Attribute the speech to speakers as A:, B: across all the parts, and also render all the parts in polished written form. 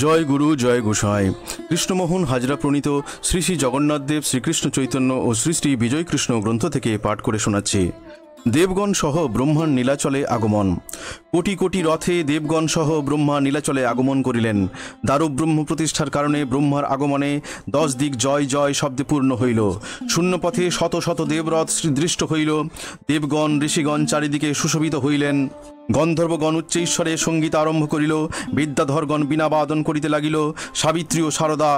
A: জয় গুরু জয় গোসাই। কৃষ্ণমোহন হাজরা প্রণীত শ্রী শ্রী জগন্নাথদেব শ্রীকৃষ্ণ চৈতন্য ও শ্রী শ্রী বিজয় কৃষ্ণ গ্রন্থ থেকে পাঠ করে শোনাচ্ছি। দেবগণ সহ ব্রহ্মার নীলাচলে আগমন। কোটি কোটি রথে দেবগণ সহ ব্রহ্মা নীলাচলে আগমন করিলেন। দারু ব্রহ্ম প্রতিষ্ঠার কারণে ব্রহ্মার আগমনে 10 দিক জয় জয় শব্দে পূর্ণ হইল। শূন্যপথে শত শত দেবরথ দৃষ্ট হইল। দেবগণ ঋষিগণ চারিদিকে সুশোভিত হইলেন। গন্ধর্বগণ উচ্চৈশ্বরে সঙ্গীত আরম্ভ করিল। বিদ্যাধরগণ বীণা বাদন করিতে লাগিল। সাবিত্রী ও শারদা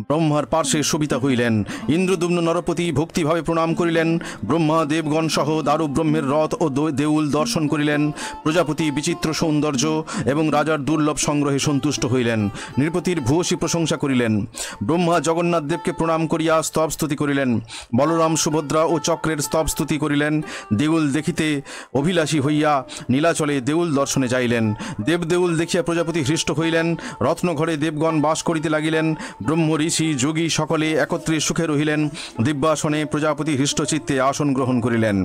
A: ব্রহ্মার পার্শ্বে শোভিতা হইলেন। ইন্দ্রদুম্ন নরপতি ভক্তিভাবে প্রণাম করিলেন। ব্রহ্মা দেবগণ সহ দারু ব্রহ্মের রথ ও দেউল দর্শন করিলেন। প্রজাপতি বিচিত্র সৌন্দর্য এবং রাজার দুর্লভ সংগ্রহে সন্তুষ্ট হইলেন। নৃপতির ভূয়সী প্রশংসা করিলেন। ব্রহ্মা জগন্নাথ দেবকে প্রণাম করিয়া স্তব স্তুতি করিলেন। বলরাম সুভদ্রা ও চক্রের স্তব স্তুতি করিলেন। দেউল দেখিতে অভিলাষী হইয়া নীলাচলে দেউল দর্শনে যাইলেন। দেবদেউল দেখিয়া প্রজাপতি হৃষ্ট হইলেন। রত্নঘরে দেবগণ বাস করিতে লাগিলেন। ব্রহ্ম ঋষি যোগী সকলে একত্রে সুখে রহিলেন। দিব্যাসনে প্রজাপতি হৃষ্টচিত্তে আসন গ্রহণ করিলেন।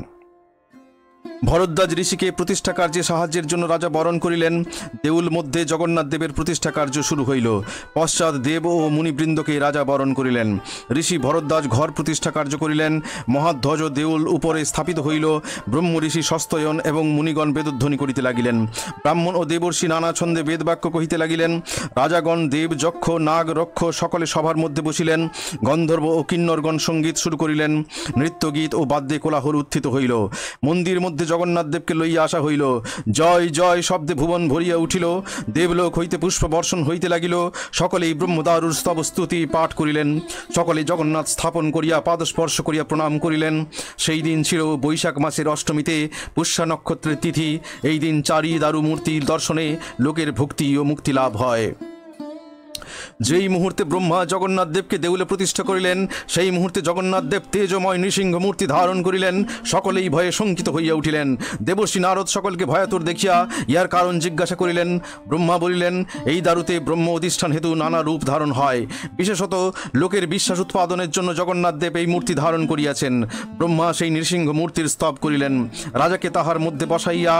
A: ভরদ্বাজ ঋষিকে প্রতিষ্ঠা কার্যে সাহায্যের জন্য রাজা বরণ করিলেন। দেউল মধ্যে জগন্নাথ দেবের প্রতিষ্ঠা কার্য শুরু হইল। পশ্চাৎ দেব ও মুনিবৃন্দকে রাজা বরণ করিলেন। ঋষি ভরদ্বাজ ঘর প্রতিষ্ঠা কার্য করিলেন। মহাধ্বজ দেউল উপরে স্থাপিত হইল। ব্রহ্ম ঋষি সস্তয়ন এবং মুনিগণ বেদধ্বনি করিতে লাগিলেন। ব্রাহ্মণ ও দেবর্ষি নানা ছন্দে বেদবাক্য কহিতে লাগিলেন। রাজাগণ দেব যক্ষ নাগ রক্ষ সকলে সভার মধ্যে বসিলেন। গন্ধর্ব ও কিন্নরগণ সঙ্গীত শুরু করিলেন। নৃত্যগীত ও বাদ্যে কোলাহল উত্থিত হইল। মন্দির মধ্যে জগন্নাথ দেবকে লইয়া আসা হইল। জয় জয় শব্দে ভুবন ভরিয়া উঠিল। দেবলোক হইতে পুষ্প বর্ষণ হইতে লাগিল। সকলেই ব্রহ্মদারুর স্তব স্তুতি পাঠ করিলেন। সকলে জগন্নাথ স্থাপন করিয়া পাদস্পর্শ করিয়া প্রণাম করিলেন। সেই দিন ছিল বৈশাখ মাসের অষ্টমীতে পুষ্যা নক্ষত্রের তিথি। এই দিন চারি দারু মূর্তির দর্শনে লোকের ভক্তি ও মুক্তি লাভ হয়। যেই মুহূর্তে ব্রহ্মা জগন্নাথ দেবকে দেউলে প্রতিষ্ঠা করিলেন, সেই মুহূর্তে জগন্নাথ দেব তেজময় নৃসিংহ মূর্তি ধারণ করিলেন। সকলেই ভয়ে শঙ্কিত হইয়া উঠিলেন। দেবর্ষি নারদ সকলকে ভয়াতুর দেখিয়া ইহার কারণ জিজ্ঞাসা করিলেন। ব্রহ্মা বলিলেন, এই দারুতে ব্রহ্ম অধিষ্ঠান হেতু নানা রূপ ধারণ হয়। বিশেষত লোকের বিশ্বাস উৎপাদনের জন্য জগন্নাথ দেব এই মূর্তি ধারণ করিয়াছেন। ব্রহ্মা সেই নৃসিংহ মূর্তির স্তব করিলেন। রাজাকে তাহার মধ্যে বসাইয়া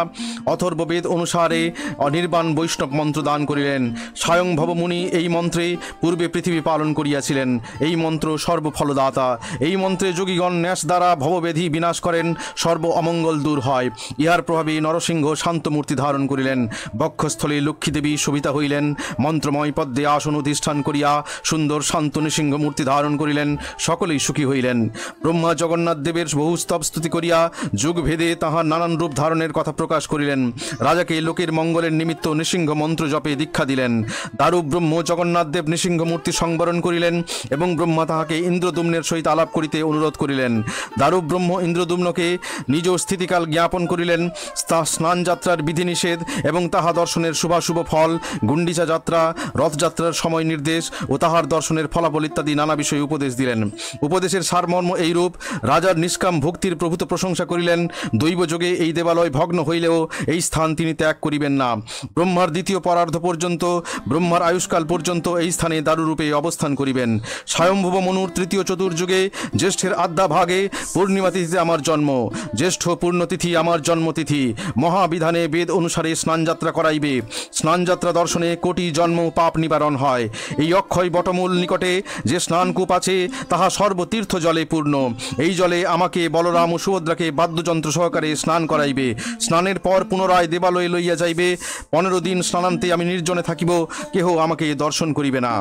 A: অথর্ববেদ অনুসারে অনির্বাণ বৈষ্ণব মন্ত্র দান করিলেন। স্বয়ংভব মুনি এই মন্ত্রে পূর্বে পৃথিবী পালন করিয়াছিলেন। এই মন্ত্র সর্বফলদাতা। এই মন্ত্রে যোগীগণ ন্যাস দ্বারা ভববেধি বিনাশ করেন, সর্ব অমঙ্গল দূর হয়। ইহার প্রভাবে নরসিংহ শান্ত মূর্তি ধারণ করিলেন। বক্ষস্থলে লক্ষ্মীদেবী শোভিতা হইলেন। মন্ত্রময় পদ্মে আসন অধিষ্ঠান করিয়া সুন্দর শান্ত নৃসিংহ মূর্তি ধারণ করিলেন। সকলেই সুখী হইলেন। ব্রহ্মা জগন্নাথ দেবের বহু স্তব স্তুতি করিয়া যুগভেদে তাহার নানান রূপ ধারণের কথা প্রকাশ করিলেন। রাজাকে লোকের মঙ্গলের নিমিত্ত নৃসিংহ মন্ত্র জপে দীক্ষা দিলেন। দারু ব্রহ্ম জগন্নাথ দেব নৃসিংহ মূর্তি সংবরণ করিলেন এবং ব্রহ্মা তাহাকে ইন্দ্রদুম্নের সহিত আলাপ করিতে অনুরোধ করিলেন। দারু ব্রহ্ম ইন্দ্রদুম্নকে নিজ স্থিতিকাল জ্ঞাপন করিলেন। স্নান যাত্রার বিধিনিষেধ এবং তাহা দর্শনের শুভাশুভ ফল, গুন্ডিচা যাত্রা, রথযাত্রার সময় নির্দেশ ও তাহার দর্শনের ফলাফল ইত্যাদি নানা বিষয়ে উপদেশ দিলেন। উপদেশের সারমর্ম এইরূপ। রাজার নিষ্কাম ভক্তির প্রভূত প্রশংসা করিলেন। দৈবযোগে এই দেবালয় ভগ্ন হইলেও এই স্থান তিনি ত্যাগ করিবেন না। ব্রহ্মার দ্বিতীয় পরার্ধ পর্যন্ত, ব্রহ্মার আয়ুষ্কাল পর্যন্ত এই স্থানে দারুরূপে অবস্থান করিবেন। স্বয়ংভুব মনুর তৃতীয় চতুর্যুগে জ্যেষ্ঠের আদ্যা ভাগে পূর্ণিমা তিথিতে আমার জন্ম। জ্যেষ্ঠ পূর্ণতিথি আমার জন্মতিথি। মহাবিধানে বেদ অনুসারে স্নানযাত্রা করাইবে। স্নানযাত্রা দর্শনে কোটি জন্ম পাপ নিবারণ হয়। এই অক্ষয় বটমূল নিকটে যে স্নানকূপ আছে তাহা সর্বতীর্থ জলে পূর্ণ। এই জলে আমাকে বলরাম ও সুভদ্রাকে বাদ্যযন্ত্র সহকারে স্নান করাইবে। স্নানের পর পুনরায় দেবালয়ে লইয়া যাইবে। 15 দিন স্নানান্তে আমি নির্জনে থাকিব। কেহ আমাকে দর্শন করিবে না।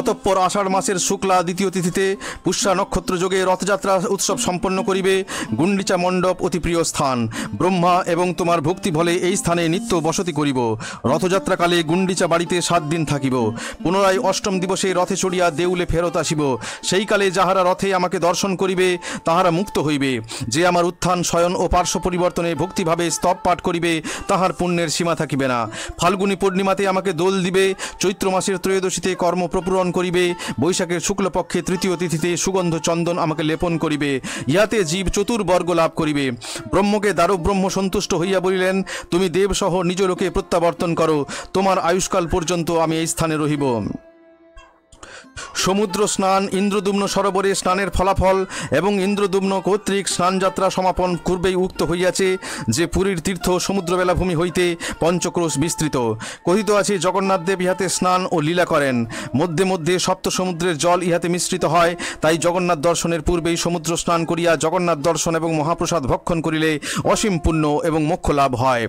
A: অতঃপর আষাঢ় মাসের শুক্লা দ্বিতীয় তিথিতে পুষ্যা নক্ষত্র যোগে রথযাত্রা উৎসব সম্পন্ন করিবে। গুন্ডিচা মণ্ডপ অতি প্রিয় স্থান। ব্রহ্মা এবং তোমার ভক্তি বলে এই স্থানে নিত্য বসতি করিব। রথযাত্রাকালে গুন্ডিচা বাড়িতে 7 দিন থাকিব। পুনরায় অষ্টম দিবসে রথে চড়িয়া দেউলে ফেরত আসিব। সেই কালে যাহারা রথে আমাকে দর্শন করিবে তাহারা মুক্ত হইবে। যে আমার উত্থান শয়ন ও পার্শ্ব পরিবর্তনে ভক্তিভাবে স্তব পাঠ করিবে তাহার পুণ্যের সীমা থাকিবে না। ফাল্গুনী পূর্ণিমাতে আমাকে দোল দিবে। চৈত্র মাসের ত্রয়োদশীতে কর্ম প্রপুরণ করিবে। বৈশাখের শুক্লপক্ষে তৃতীয় তিথিতে সুগন্ধ চন্দন আমাকে লেপন করিবে। ইহাতে জীব চতুর্বর্গ লাভ করিবে। ব্রহ্মকে দারু ব্রহ্ম সন্তুষ্ট হইয়া বলিলেন, তুমি দেবসহ নিজ লোকে প্রত্যাবর্তন করো। তোমার আয়ুষ্কাল পর্যন্ত আমি এই স্থানে রহিব। সমুদ্র স্নান, ইন্দ্রদুম্ন সরোবরে স্নানের ফলাফল এবং ইন্দ্রদুম্ন কর্তৃক স্নানযাত্রা সমাপন পূর্বেই উক্ত হইয়াছে যে পুরীর তীর্থ সমুদ্র বেলাভূমি হইতে পঞ্চক্রোশ বিস্তৃত। কথিত আছে জগন্নাথদেব ইহাতে স্নান ও লীলা করেন। মধ্যে মধ্যে সপ্ত সমুদ্রের জল ইহাতে মিশ্রিত হয়। তাই জগন্নাথ দর্শনের পূর্বেই সমুদ্র স্নান করিয়া জগন্নাথ দর্শন এবং মহাপ্রসাদ ভক্ষণ করিলে অসীম পুণ্য এবং মোক্ষ লাভ হয়।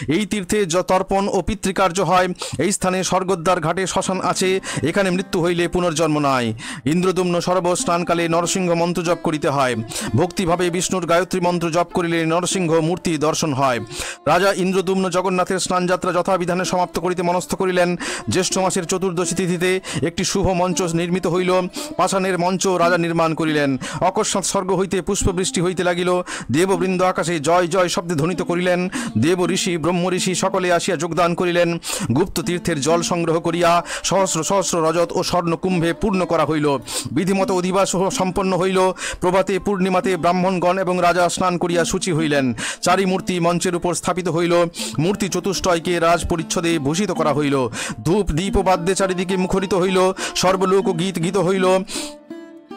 A: এই তীর্থে তর্পণ ও পিতৃকার্য হয়। এই স্থানে স্বর্গদ্বার ঘাটে শ্মশান আছে। এখানে মৃত্যু হইলে পুনর্জন্ম নাই। ইন্দ্রদুম্ন সরোবর স্নানকালে নরসিংহ মন্ত্র জপ করিতে হয়। ভক্তিভাবে বিষ্ণুর গায়ত্রী মন্ত্র জপ করিলে নরসিংহ মূর্তি দর্শন হয়। রাজা ইন্দ্রদুম্ন জগন্নাথের স্নানযাত্রা যথাবিধানে সমাপ্ত করিতে মনস্থ করিলেন। জ্যৈষ্ঠ মাসের চতুর্দশী তিথিতে একটি শুভ মঞ্চ নির্মিত হইল। পাষাণের মঞ্চ রাজা নির্মাণ করিলেন। অকস্মাৎ স্বর্গ হইতে পুষ্পবৃষ্টি হইতে লাগিল। দেববৃন্দ আকাশে জয় জয় শব্দে ধ্বনিত করিলেন। দেব ঋষি ব্রহ্ম ঋষি সকলে আসিয়া যোগদান করিলেন। গুপ্ত তীর্থের জল সংগ্রহ করিয়া সহস্র সহস্র রজত ও স্বর্ণ কুম্ভে পূর্ণ করা হইল। বিধিমত অধিবাস সম্পন্ন হইল। প্রভাতে পূর্ণিমাতে ব্রাহ্মণগণ এবং রাজা স্নান করিয়া শুচি হইলেন। চারি মূর্তি মঞ্চের উপর স্থাপিত হইল। মূর্তি চতুষ্টয়কে রাজ পরিচ্ছদে ভূষিত করা হইল। ধূপ দীপ ও বাদ্যে চারিদিকে মুখরিত হইল। সর্বলোক গীত গীত হইল।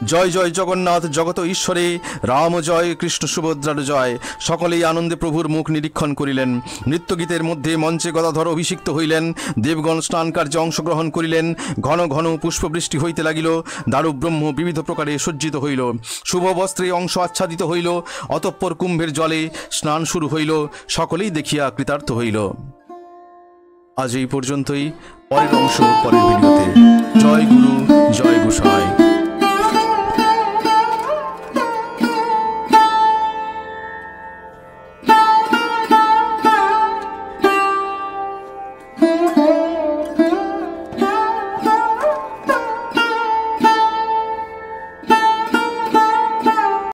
A: জয় জয় জগন্নাথ জগত ঈশ্বরে, রাম জয়, কৃষ্ণ সুভদ্রার জয়। সকলেই আনন্দে প্রভুর মুখ নিরীক্ষণ করিলেন। নৃত্যগীতের মধ্যে মঞ্চে গদাধর অভিষিক্ত হইলেন। দেবগণ স্নান কার্যে অংশগ্রহণ করিলেন। ঘন ঘন পুষ্পবৃষ্টি হইতে লাগিল। দারুক ব্রহ্ম বিবিধ প্রকারে সজ্জিত হইল। শুভ বস্ত্রে অংশ আচ্ছাদিত হইল। অতঃপর কুম্ভের জলে স্নান শুরু হইল। সকলেই দেখিয়া কৃতার্থ হইল। আজ এই পর্যন্তই। পরের অংশ পরের ভিডিওতে। জয় গুরু, জয় গোসাই।